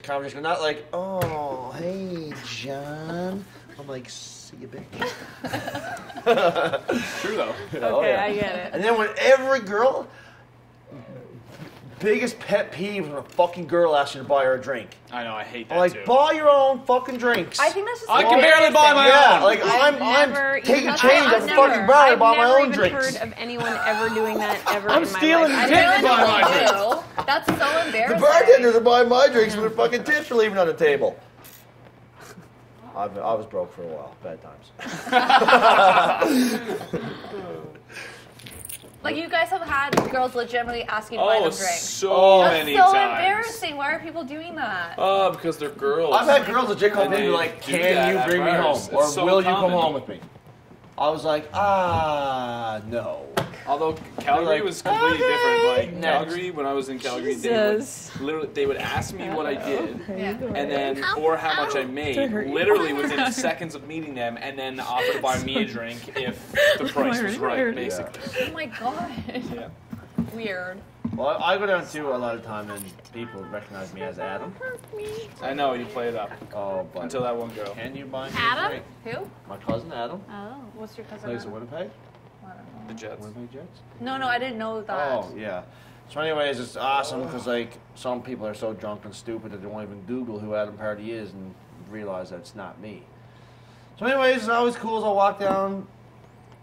conversation. Not like, oh, hey, John. I'm like, see you, bitch. True, though. Okay, I get it. And then when every girl... Biggest pet peeve when a fucking girl asks you to buy her a drink. I know, I hate that I'm like, too. buy your own fucking drinks. I think that's just I can barely buy my Yeah, own. like I'm taking change of fucking bar to buy my own drinks. I've never even heard of anyone ever doing that ever I'm in my stealing life. tips by my drinks. do. That's so embarrassing. The bartenders are buying my drinks and their fucking tips are leaving on the table. I was broke for a while. Bad times. Like, you guys have had girls legitimately ask you to buy them drinks. So That's many so times. embarrassing. Why are people doing that? Because they're girls. I've had girls legit come in and be like, do can that you at bring me bars. home? Or It's so will you come common. home with me? I was like, no. Although Calgary Like, was completely different. Like next. Calgary, when I was in Calgary, they would ask me what I did, and then or how much I made, literally within seconds of meeting them, and then offer to buy me a drink if the price was right, basically. Oh my god. Yeah. Weird. Well, I go down too a lot of time and people recognize me as Adam. I know you play it up Oh, but until that one girl. can you buy me a Adam? drink? Who? My cousin Adam Oh, what's your cousin? plays in Winnipeg. I don't know. The Jets. Winnipeg Jets. No, I didn't know that. Oh, yeah. So anyways, it's awesome because like some people are so drunk and stupid that they won't even Google who Adam Party is and realize that it's not me. So anyways, it's always cool as I walk down.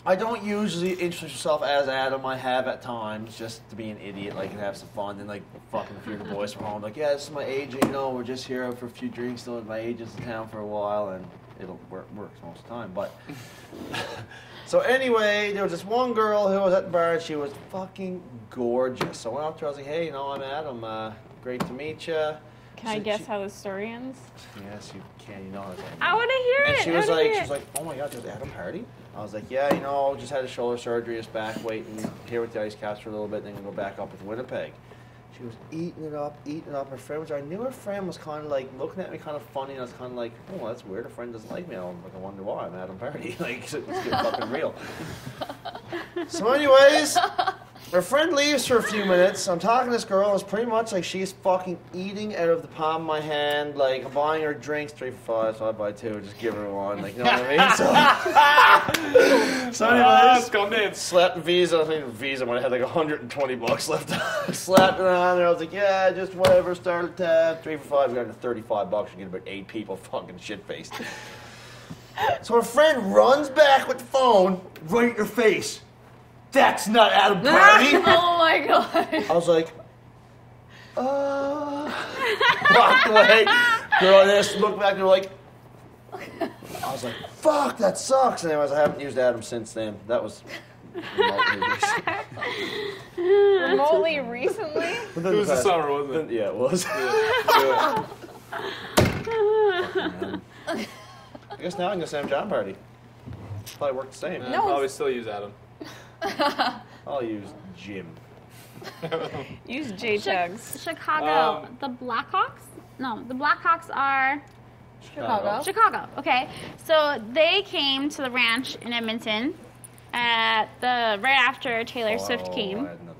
I don't usually introduce myself as Adam. I have at times just to be an idiot, like and have some fun. And like fucking a few of the boys from home, like, yeah, this is my agent. You know, we're just here for a few drinks. Still, my agent's in town for a while, and it'll works most of the time. But so anyway, there was this one girl who was at the bar, and she was fucking gorgeous. So I went up to her. I was like, hey, you know, I'm Adam. Great to meet you. Can I guess how the story ends? Yes, you can. You know. I want to hear And it. she was like, oh my god, there's Adam Party? I was like, yeah, you know, just had a shoulder surgery, just back waiting here with the ice caps for a little bit, then we'll go back up with Winnipeg. She was eating it up. Her friend was there. I knew her friend was kind of like looking at me kind of funny, and I was kind of like, oh, that's weird. Her friend doesn't like me. I'm like, I wonder why. I'm Adam Party. Like, let's get fucking real. So anyways, her friend leaves for a few minutes. I'm talking to this girl. It's pretty much like she's fucking eating out of the palm of my hand. Like, I'm buying her drinks, 3 for $5, so I buy 2. Just give her 1. Like, you know what I mean? So anyways, Come in. slapped Visa. I think Visa might have had like $120 left. Slapped it on there. I was like, yeah, just whatever. Start a tab. 3 for $5. We got to $35. You get about 8 people fucking shit faced. So her friend runs back with the phone right in her face. That's not Adam Party. Oh my god. I was like, walked away. Girl, this looked back and were like, I was like, fuck, that sucks. Anyways, I haven't used Adam since then. That was Remotely recently? It was the summer, wasn't it? Yeah, it was. I guess now I'm gonna say I'm John Party. Probably work the same. Yeah, probably still use Adam. I'll use Jim. Use J-Chugs. Chicago. The Blackhawks? No, the Blackhawks are Chicago. Okay. So they came to the ranch in Edmonton right after Taylor Swift came. I had another one.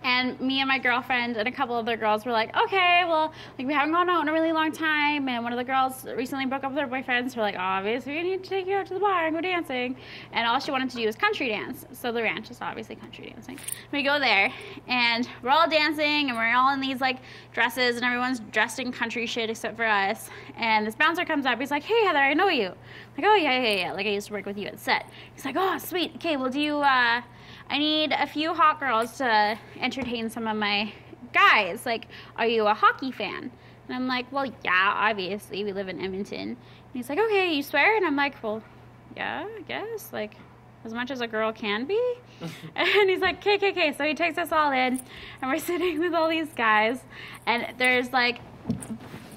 And me and my girlfriend and a couple other girls were like, okay, well, like we haven't gone out in a really long time. And one of the girls recently broke up with her boyfriend. So we're like, obviously, we need to take you out to the bar and go dancing. And all she wanted to do was country dance. So the ranch is obviously country dancing. We go there and we're all dancing and we're all in these like dresses and everyone's dressed in country shit except for us. And this bouncer comes up. He's like, hey, Heather, I know you. I'm like, oh, yeah. Like I used to work with you at set. He's like, oh, sweet. Okay, well, do you, I need a few hot girls to entertain some of my guys. Like, are you a hockey fan? And I'm like, well, yeah, obviously. We live in Edmonton. And he's like, okay, you swear? And I'm like, well, yeah, I guess. Like, as much as a girl can be. And he's like, okay. So he takes us all in, and we're sitting with all these guys. And there's, like,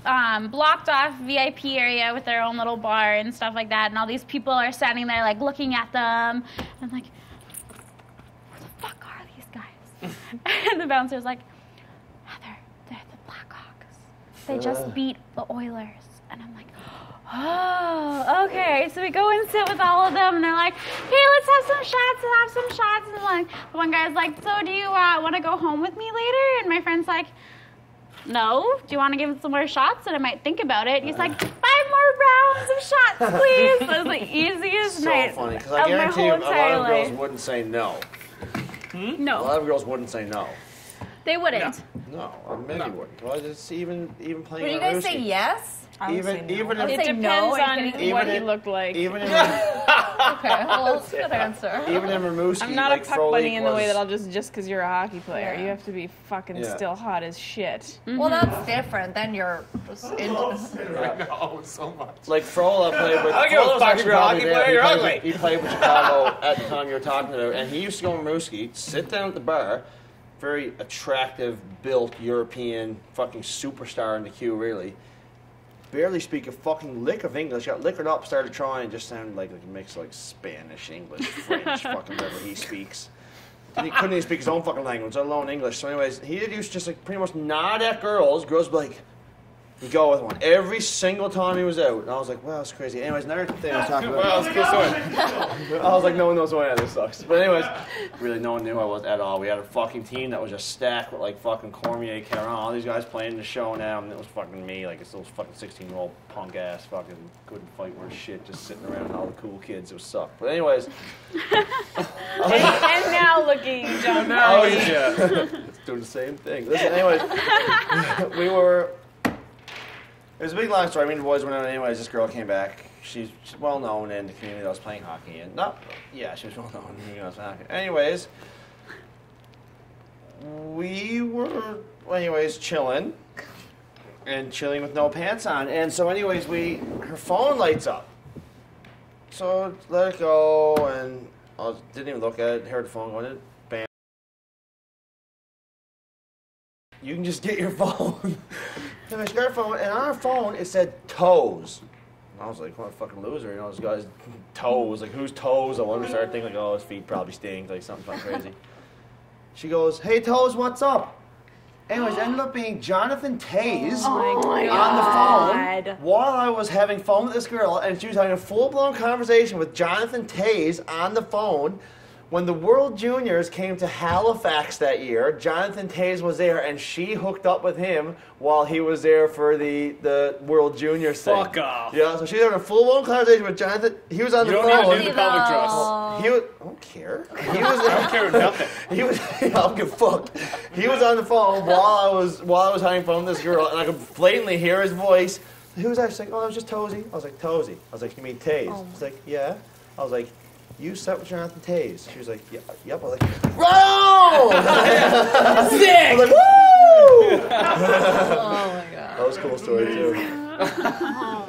blocked off VIP area with their own little bar and stuff like that. And all these people are standing there, like, looking at them. And I'm like, and the bouncer's like, Heather, they're the Blackhawks. They just beat the Oilers. And I'm like, oh, okay. So we go and sit with all of them, and they're like, hey, let's have some shots. And like, the one guy's like, so do you want to go home with me later? And my friend's like, no. Do you want to give it some more shots? And I might think about it. He's like, 5 more rounds of shots, please. That was the easiest night So funny, because of I my guarantee whole you a lot entire of girls life. wouldn't say no. A No, lot of girls wouldn't say no. they wouldn't. No, or maybe wouldn't. Well, just even playing. Would you guys say yes? I would say no. Even I would if It say depends no, are you on kidding? what Even he if- looked like. even in Okay, well, that's a good answer. even in Rimouski, I'm not like a puck Frolik bunny in the way was- that I'll just because you're a hockey player. Yeah. You have to be fucking Yeah. still hot as shit. Well, that's different. Then you're just I know so much. Like Frola played with. I don't give a Frola's fuck actually if you're a probably hockey there. player, He you're played ugly. with- He played with Chicago at the time you were talking about, and he used to go in Rimouski, sit down at the bar, very attractive, built European fucking superstar in the queue, really. Barely speak a fucking lick of English. Got liquored up, started trying, just sounded like a mix of like Spanish, English, French, fucking whatever he speaks. And he couldn't even speak his own fucking language, let alone English. So, anyways, he used to just like pretty much nod at girls. Girls would be like, he'd go with one every single time he was out. And I was like, wow, that's crazy. Anyways, another thing I was talking about. Well, it's a good story. I was like, no one knows who I am. This sucks. But anyways, really, no one knew who I was at all. We had a fucking team that was just stacked with like fucking Cormier, Caron, all these guys playing the show now, and it was fucking me, like it's those fucking 16-year-old punk ass fucking couldn't fight worth shit, just sitting around with all the cool kids. It was sucked. But anyways, And now look at you, John. Oh, yeah. it's doing the same thing. Listen, anyways, we were. It was a big long story. I mean, the boys went out anyways. This girl came back. She's well known in the community that I was playing hockey in. She was well known in the community that I was playing hockey. Anyways, we were, chilling. And chilling with no pants on. And so anyways, her phone lights up. So let it go, and I didn't even look at it. Heard the phone going, bam. You can just get your phone. And she got her phone, and on her phone it said toes. And I was like, what a fucking loser, this guy's toes. Like, whose toes? I wanted to start thinking, like, oh, his feet probably stink, like something fucking crazy. She goes, hey, toes, what's up? Anyways, it ended up being Jonathan Taze on the phone while I was having fun with this girl, and she was having a full-blown conversation with Jonathan Taze on the phone. When the World Juniors came to Halifax that year, Jonathan Taze was there, and she hooked up with him while he was there for the World Juniors thing. Fuck off. Yeah, so she was having a full-blown conversation with Jonathan. He was on the You phone. don't need to do the pelvic thrust. He was. I don't care. He was. I don't care nothing. He was. I don't give a fuck. He was on the phone while I was having fun with this girl, and I could blatantly hear his voice. He was actually like, "Oh, that was just Tozy." I was like, "Tozy." I was like, "You mean Taze?" He's like, "Yeah." I was like, "You slept with Jonathan Taze?" She was like, "Yeah, yep." I was like, "Right on!" Sick. I was like, "Woo!" Oh my god. That was a cool story too.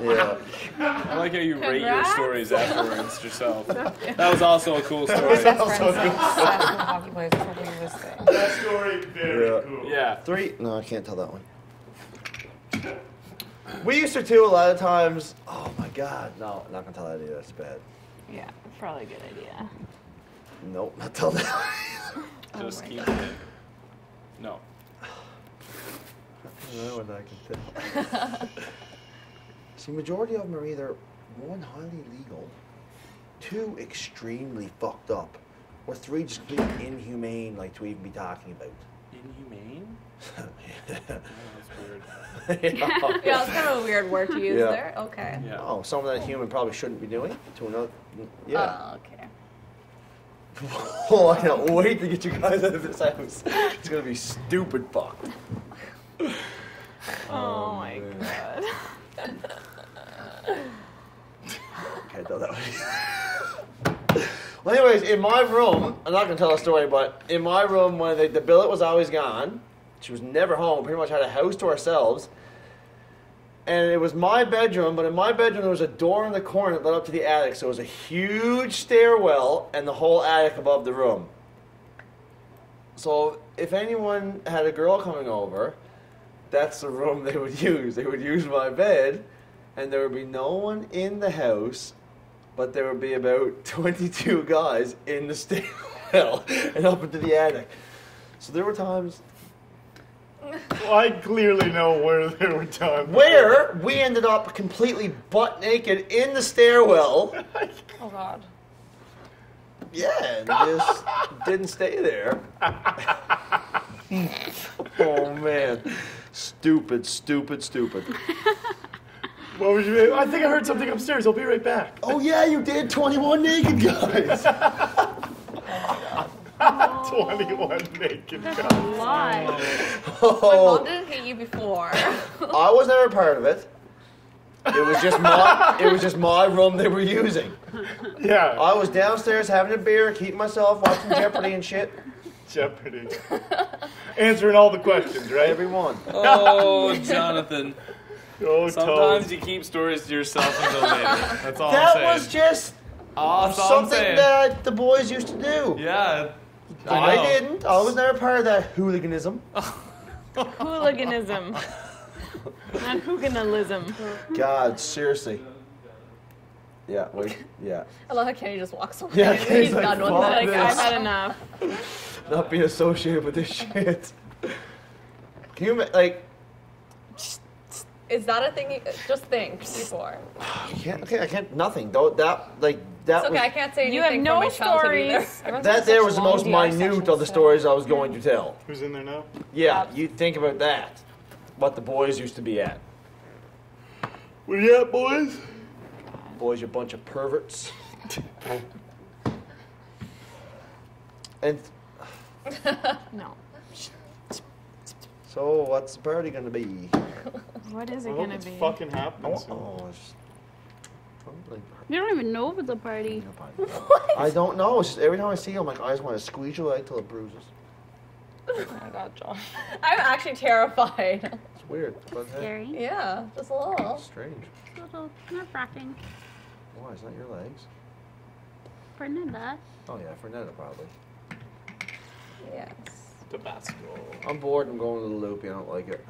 Yeah. I like how you rate your stories afterwards yourself. That was also a cool story. That was so cool. Hockey players probably this thing. That story, very cool. Yeah. 3. No, I can't tell that one. We used to too a lot of times. Oh my God. No, not gonna tell that either. That's bad. Yeah, probably a good idea. Nope, not tell that. Just keep it. No. I don't know what I can say. See, majority of them are either 1, highly legal, 2, extremely fucked up, or 3, just completely inhumane, like to even be talking about. Inhumane? Oh, that's weird. Yeah, it's kind of a weird word to use Yeah. there. Okay. Yeah. Oh, something that a human probably shouldn't be doing to another. Yeah. Oh, okay. Oh, I can't wait to get you guys out of this house. It's gonna be stupid fucked. Oh my man. god. Okay, tell that one. Well, anyways, in my room, I'm not gonna tell a story, but in my room, when the billet was always gone, she was never home. We pretty much had a house to ourselves. And it was my bedroom, but in my bedroom there was a door in the corner that led up to the attic. So it was a huge stairwell and the whole attic above the room. So if anyone had a girl coming over, that's the room they would use. They would use my bed, and there would be no one in the house, but there would be about 22 guys in the stairwell and up into the attic. So there were times Well, I clearly know where there were times where we ended up completely butt naked in the stairwell. Oh god. Yeah, and just didn't stay there. Oh man. Stupid. What would you? I think I heard something upstairs. I'll be right back. Oh yeah, you did 21 naked guys. 21 naked guys. My Oh, mom didn't hate you before. I was never part of it. It was just my room they were using. Yeah. I was downstairs having a beer, keeping myself watching Jeopardy and shit. Jeopardy. Answering all the questions, right? Every one. Oh, Jonathan. Oh, Sometimes Toad. you keep stories to yourself until later. That's all I'm That saying. was just That's all I'm something saying. that the boys used to do. Yeah. I know. didn't. I was never part of that hooliganism. Hooliganism. Not hooliganism. God, seriously. Yeah, wait, yeah. I love how Kenny just walks away. Yeah, He's Kenny's like, done with "Fuck it. Like, this." I've had enough. Not being associated with this shit. Can you, like, Is that a thing? Just think before. I can't, nothing. Though that, like, that It's okay. I was, can't say anything You have from no my childhood either. stories. that there was the most minute of the stories I was going to tell. Who's in there now? Yeah, you think about that. What the boys used to be at. Where you at, boys? Boys, you bunch of perverts. And No. so, what's the party gonna be? What is I it hope gonna it's be? fucking happening soon. It's probably You don't even know if it's a party. I don't know. It's just every time I see him, like, I just want to squeeze your leg till it bruises. Oh my god, John. I'm actually terrified. It's weird. But hey, Scary. Yeah, just a little. strange. A little nerve-wracking. Why? It's not your legs. For Nida. Oh yeah, for Netta probably. Yes. Tabasco. I'm bored. I'm going to the loopy. I don't like it.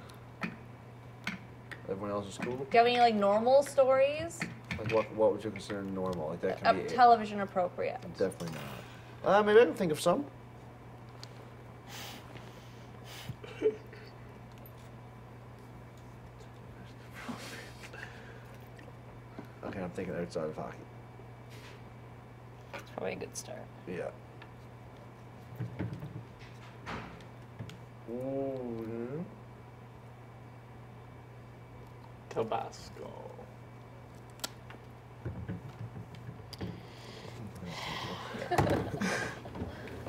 Everyone else is cool. Do you have any like normal stories? Like what would you consider normal? Like that can be Television appropriate. definitely not. Maybe I can think of some. Okay, I'm thinking outside of hockey. It's probably a good start. Yeah. Ooh, Tabasco.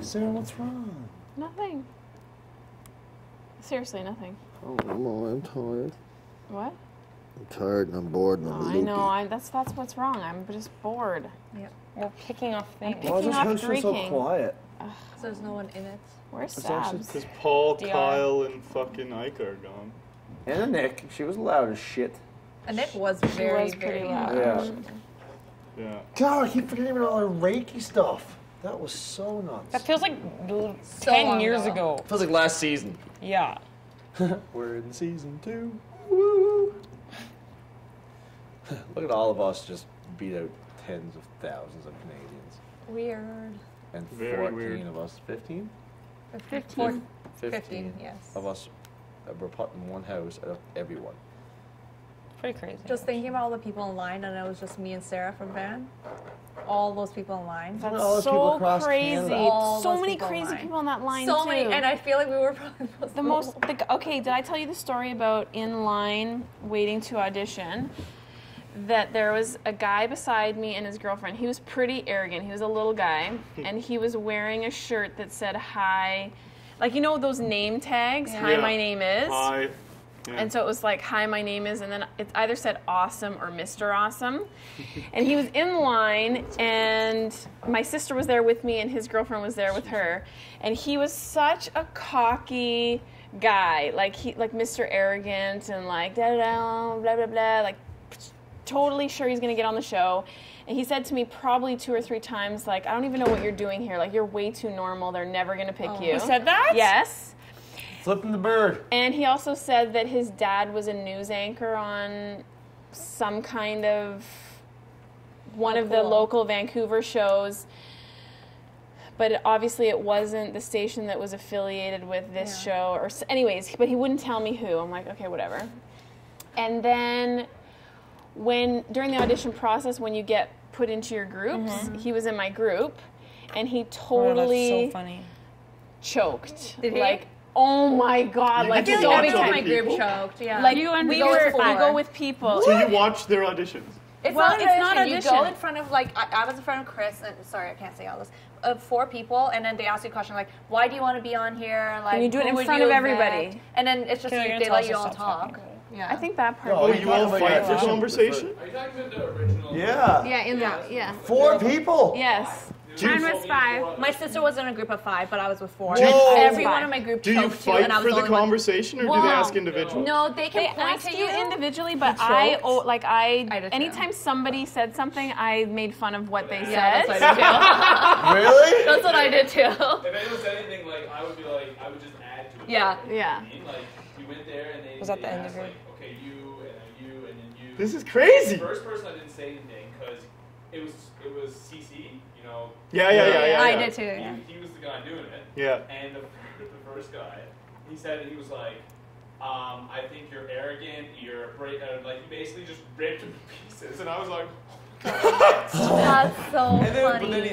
Sarah, what's wrong? Nothing. Seriously, nothing. Oh, I'm tired. What? I'm tired and I'm bored and I know. That's what's wrong. I'm just bored. We're picking off things. Why is this house so drinking? quiet? So there's no one in it. Where's It's actually Sabs? Because Paul, DR. Kyle, and fucking Ike are gone. And Nick, she was loud as shit. And it was She very, was pretty very loud. Yeah. Yeah. God, I keep forgetting about all the Reiki stuff. That was so nuts. That feels like So 10 long years ago. ago. Feels like last season. Yeah. We're in season 2. Woo! Look at all of us just beat out tens of thousands of Canadians. Weird. And Very 14 weird. of us, 15? 15. 15, yes. Of us were put in one house out of everyone. Pretty crazy. Just thinking about all the people in line, and it was just me and Sarah from Van. All those people in line. That's all those people so across crazy. Canada. All So those many people in crazy line. people in that line So too. many, and I feel like we were probably Okay, did I tell you the story about in line waiting to audition? That there was a guy beside me and his girlfriend. He was pretty arrogant. He was a little guy, and he was wearing a shirt that said "Hi," like you know those name tags. Yeah. Hi, Yeah. my name is. Hi. Yeah. And so it was like, hi, my name is, and then it either said awesome or Mr. Awesome. And he was in line, and my sister was there with me, and his girlfriend was there with her. And he was such a cocky guy, like Mr. Arrogant, and like da-da-da, blah, blah, blah, like totally sure he's going to get on the show. And he said to me probably 2 or 3 times, like, I don't even know what you're doing here. Like, you're way too normal. They're never going to pick you. Who said that? Yes. Flipping the bird. And he also said that his dad was a news anchor on some kind of one of the cool. local Vancouver shows. But obviously it wasn't the station that was affiliated with this show. Anyways, but he wouldn't tell me who. I'm like, okay, whatever. And then during the audition process, when you get put into your groups, he was in my group. And he Oh, totally that's so funny. choked. Did he? Like, Oh my God! Like I feel so like many everyone in times. my group choked. Yeah. Like You and we go with go with people. So you watch their auditions? It's Well, not it's not audition. You go audition. in front of I was in front of Chris and sorry I can't say all this. 4 people, and then they ask you a question like, "Why do you want to be on here?" Like, And you do it who in would front you of vet? everybody. And then it's just Okay, they you're gonna let tell you us all to stop talk. talking. Yeah. I think that part. Oh, was you all good. fight for Yeah. conversation? Are you talking about the original? Yeah. Yeah, in that. Yeah. 4 people. Yes. Mine was 5. My sister was in a group of 5, but I was with 4. Whoa. Everyone in my group Do you choked too, fight and I was for the the only one. conversation, or do they Wow. ask individually? No, they can They point ask to you you individually, but choked? I I did too. anytime somebody said something, I made fun of what they Yeah, said. that's what I did too. Really? That's what I did too. If anyone said anything, like I would be like, I would just add to it. Yeah. You know Yeah. what I mean? Like you went there and they Was that the end asked, of your- like, okay, you and then you and then you. This is crazy. The first person I didn't say anything because it was CC, you know. Yeah. I did too. Yeah. He was the guy doing it. Yeah. And the first guy, he said he was like, I think you're arrogant. You're like he basically just ripped him to pieces, and I was like. That's so And then, funny. but then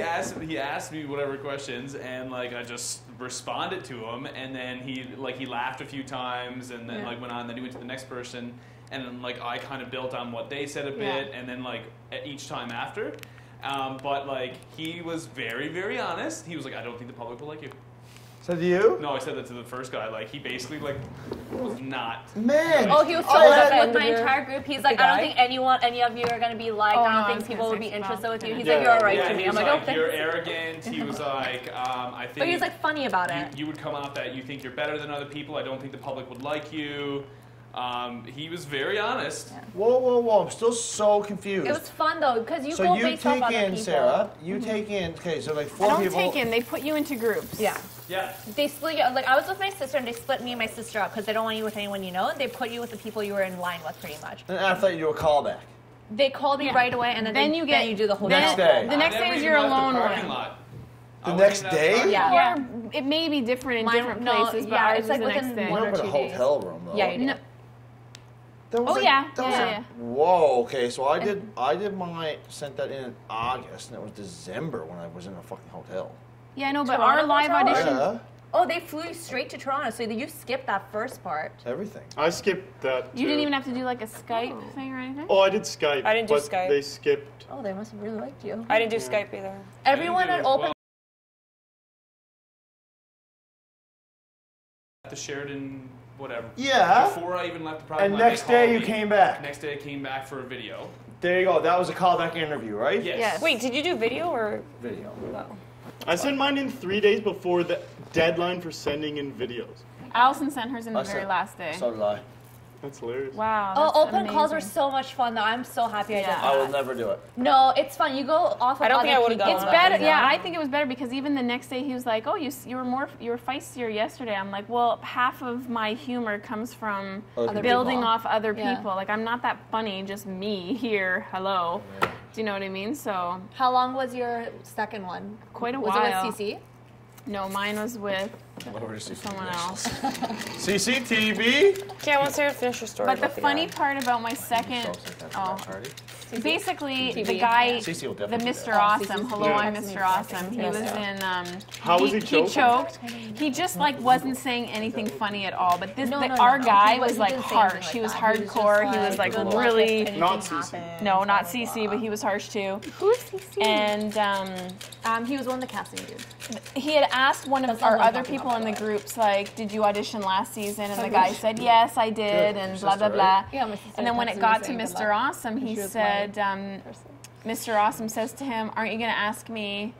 he asked me whatever questions, and like I just responded to him, and then he laughed a few times, and then like went on. Then he went to the next person, and then like I kind of built on what they said a bit, and then like each time after. But like he was very, very honest. He was like, I don't think the public will like you. So do you? No, I said that to the first guy. Like he basically like was not. Man. Oh, he was so Oh, upset yeah. with my entire group. He's like, I don't think any of you are going to be liked. Oh, I no, don't I think was people gonna would be say interested with you. He's Yeah. like, you're all right Yeah, to me. he I'm was like, like, okay. you're arrogant. He was like, I think. But he was like funny about it. You would come out that you think you're better than other people. I don't think the public would like you. He was very honest. Whoa. I'm still so confused. It was fun though because you so go you based off take other in, people. Sarah, you take in, okay, so like I 4 don't people. take in. They put you into groups. Yeah. Yeah. They split you. Like I was with my sister, and they split me and my sister up because they don't want you with anyone you know. They put you with the people you were in line with, pretty much. And after that, you do a callback. They called me right away, and then Then you get- you do the whole Next day. day. The next I day never is even your left the alone parking one. lot. The I next wasn't even at the day? parking Yeah. lot. Or it may be different in Mine- different no, places, but yeah, ours it's like is the next within day. one You or don't put a 2 days. hotel room though. Yeah, you do. No. That was Oh, yeah. That was Yeah. Whoa. Okay, so I did my sent that in August, and it was December when I was in a fucking hotel. Yeah, no, but Toronto our live hotel? audition. Yeah. Oh, they flew you straight to Toronto, so you skipped that first part. Everything. I skipped that. You didn't too. even have to do like a Skype thing or anything. Oh, I did Skype. I didn't do but Skype. They skipped. Oh, they must have really liked you. I didn't do Skype either. Everyone I at didn't do it as open. well. At the Sheridan, whatever. Yeah. Before I even left the parking And lot, they next day called you me. came back. Next day I came back for a video. There you go. That was a callback interview, right? Yes. Yes. Wait, did you do video or? Video. No. I sent mine in 3 days before the deadline for sending in videos. Allison sent hers in the I very sent- last day. So did I. That's hilarious. Wow. Oh, that's open calls were amazing. so much fun though. I'm so happy I did Yeah. that. I will never do it. No, it's fun. You go off of I don't other think I would've people. gone It's on better. that. Yeah, I think it was better because even the next day he was like, "Oh, you were feistier yesterday." I'm like, "Well, half of my humor comes from Other building people. off other Yeah. people. Like I'm not that funny, just me here. Hello." Do you know what I mean? So How long was your second one? quite a Was while. it with CC? No, mine was with someone else. CCTV. Okay, I want Sarah to finish your story. But the about funny guy. part about my second, basically the TV. guy, CC will the definitely do Mr. that. Awesome. Hello, Yeah. I'm Mr. Awesome. He Yes. was in. How was he choking? He choked. He just like wasn't saying anything funny at all. But No, our no. guy He was like didn't say anything harsh. like He was that. He was just hardcore. He was like good luck really. if anything Not CC. happens, No, not blah, CC, blah, but he was harsh too. Who's CC? And He was one of the casting dudes. he had asked one of That's not our what I'm other talking people about, in the by the way. groups, like, did you audition last season? And the guy said, yes, I did, Good. and Your blah, blah, sister, blah. right? Yeah, my sister And then when it texted got me to saying good Mr. luck. Awesome, he She was said, person. Mr. Awesome says to him, aren't you going to ask me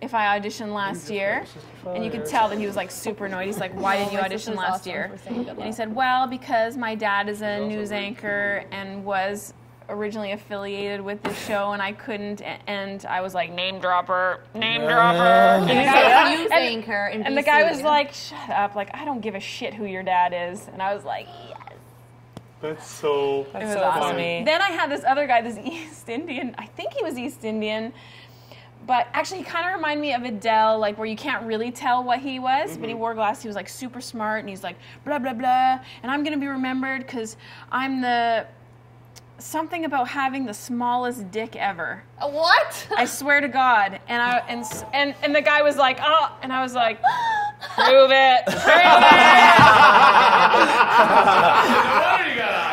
if I auditioned last year? And you could tell that he was like super annoyed. He's like, why didn't you My audition sister's last awesome year? for saying good And he luck. said, well, because my dad is a news anchor and was originally affiliated with this show and I couldn't, and I was like, name dropper. And the guy- News and- anchor in and the BC. guy was like, shut up, like, I don't give a shit who your dad is. And I was like, yes. That's so. It That's was so awesome. funny. Then I had this other guy, this East Indian, I think he was East Indian, but actually he kind of reminded me of Adele, like where you can't really tell what he was, but he wore glasses, he was like super smart, and he's like, blah, blah, blah, and I'm gonna be remembered because I'm the, something about having the smallest dick ever. What? I swear to God. And the guy was like, oh, and I was like, Prove it.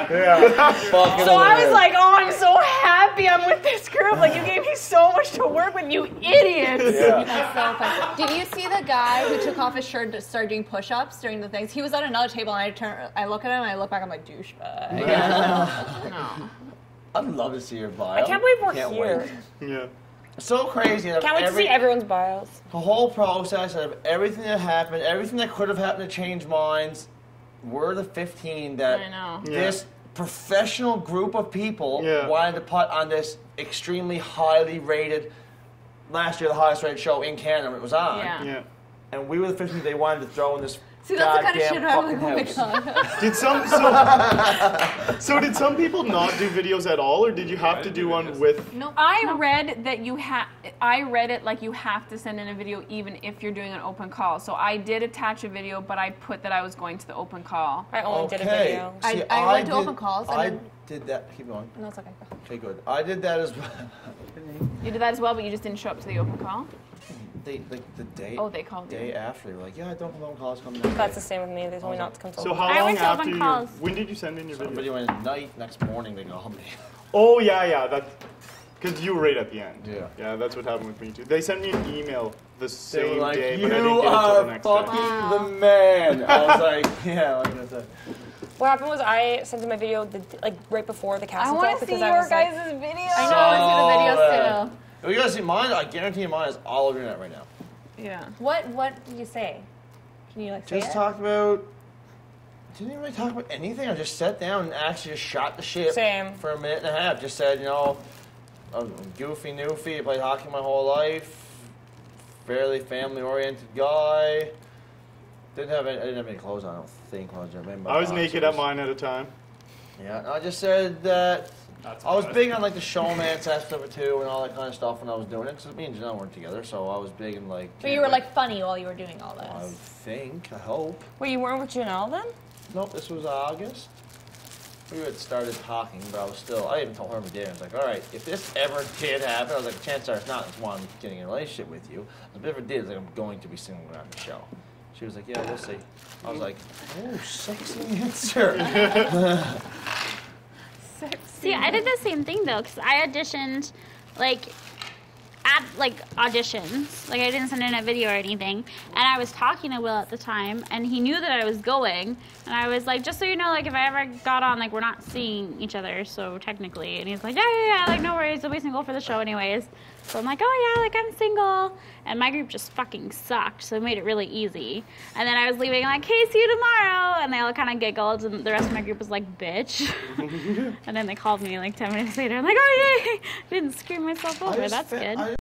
So I was like, oh, I'm so happy I'm with this group. Like, you gave me so much to work with, you idiots. Yeah. That's so funny. Did you see the guy who took off his shirt to start doing push-ups during the things? He was at another table, and I look at him, and I look back, I'm like, douchebag. No. I'd love to see your bio. I can't believe we're Can't here. wait. Yeah. So crazy. Can't wait to see everyone's bios. The whole process of everything that happened, everything that could have happened to change minds, we're the 15 that I know. this professional group of people Yeah. wanted to put on this extremely highly rated, last year the highest rated show in Canada when it was on. Yeah. Yeah. And we were the 15 they wanted to throw in this See, that's the kind of goddamn shit I'm like, fucking oh my house. god. Did so did some people not do videos at all, or did you have to do one with? No, I read that I read it like you have to send in a video even if you're doing an open call. So I did attach a video, but I put that I was going to the open call. I only did a Okay. video. See, I went to open calls and I then- did that. Keep going. No, it's okay. Okay, good. I did that as well. You did that as well, but you just didn't show up to the open call? They the day. Oh, they called you. Day after, they were like, yeah, I don't know calls coming. That's the same with me. They told me not to come to So open. how I long went to open after you? calls. When did you send in your So video? video went at night. Next morning, they called me. Oh yeah, that. Because you were right at the end. Yeah. Yeah, that's what happened with me too. They sent me an email the They same were like, day, you but I didn't get it till the are next fucking day. the man. I was like, yeah, like I said. What happened was I sent in my video like right before the I casting want call to see because I your was like, guys' video. I know, I see the videos bad. too. Oh, you guys see mine? I guarantee you mine is all over the internet right now. Yeah. What did you say? Can you like say Just it? talk about. Didn't really talk about anything. I just sat down and actually just shot the shit Same. for a minute and a half. Just said, you know, I'm goofy newfie. I played hockey my whole life. Fairly family-oriented guy. I didn't have any clothes on. I don't think. I was naked at mine at a time. Yeah, and I just said that I was big on like the showmance aspect of it too, and all that kind of stuff when I was doing it. Because me and Janelle weren't together, so I was big in like. But you were like funny while you were doing all I this. think. I hope. wait, you weren't with Janelle then? Nope, this was August. We had started talking, but I even told her we did. I was like, all right, if this ever did happen, I was like, chances are it's not. That's why I'm getting in a relationship with you. If it ever did, it's like, I'm going to be single around the show. She was like, yeah, we'll see. I was like, oh, sexy answer. See, I did the same thing though, because I auditioned, at auditions. Like I didn't send in a video or anything. And I was talking to Will at the time, and he knew that I was going. And I was like, just so you know, like if I ever got on, like we're not seeing each other, so technically. And he's like, yeah, like no worries, I'll be single for the show anyways. So I'm like, oh yeah, like I'm single. And my group just fucking sucked, so it made it really easy. And then I was leaving like, hey, see you tomorrow. And they all kind of giggled, and the rest of my group was like, bitch. And then they called me like 10 minutes later. I'm like, oh yay, didn't screw myself over. That's good.